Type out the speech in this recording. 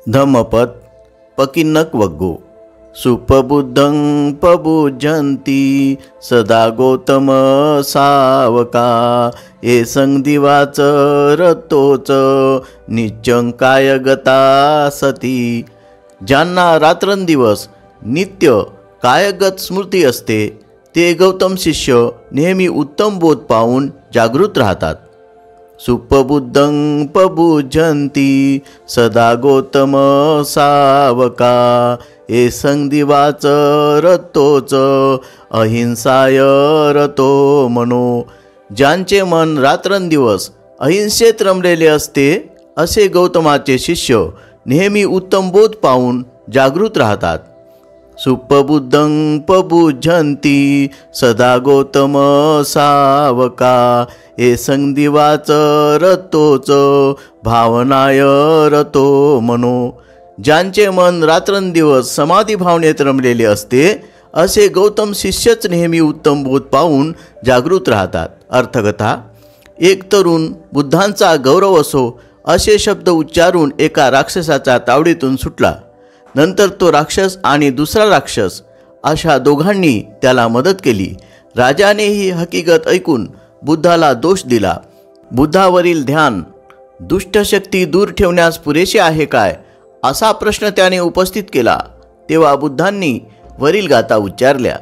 धम्मपद पकिन्नक वग्गो सुपबुद्धं पबुजन्ति सदा गौतम सावका ये संदिवाच रतोच नित्यं कायगता सती। ज्यांना रात्रंदिवस नित्य कायगत स्मृती असते ते गौतम शिष्य नेहमी उत्तम बोध पाहून जागृत राहतात। सुपबुद्धं पबुजन्ति सदा गौतम सावका ये संदिवाच रतोच अहिंसाय रतो मनो। ज्यांचे मन रात्रंदिवस अहिंसेत रमलेले असते असे गौतमाचे शिष्य नेहमी उत्तम बोध पाहून जागृत राहतात। सुपबुद्धं पबुजन्ति सदा गौतम सावका ये संदिवाच रतोच भावनाय रतो मनो। ज्यांचे मन रात्रंदिवस समाधी भावनेत रमलेले असते असे गौतम शिष्यच नेहमी उत्तम बोध पाहून जागृत राहतात। अर्थकथा: एक तरुण बुद्धांचा गौरव असो असे शब्द उच्चारून एका राक्षसाच्या तावडीतून सुटला। नंतर तो राक्षस आणि दुसरा राक्षस अशा दोघांनी त्याला मदत केली। राजाने ही हकीकत ऐकून बुद्धाला दोष दिला। बुद्धावरील ध्यान दुष्ट शक्ती दूर ठेवण्यास पुरेसे आहे काय असा प्रश्न त्याने उपस्थित केला। तेव्हा बुद्धांनी वरील गाथा उच्चारल्या।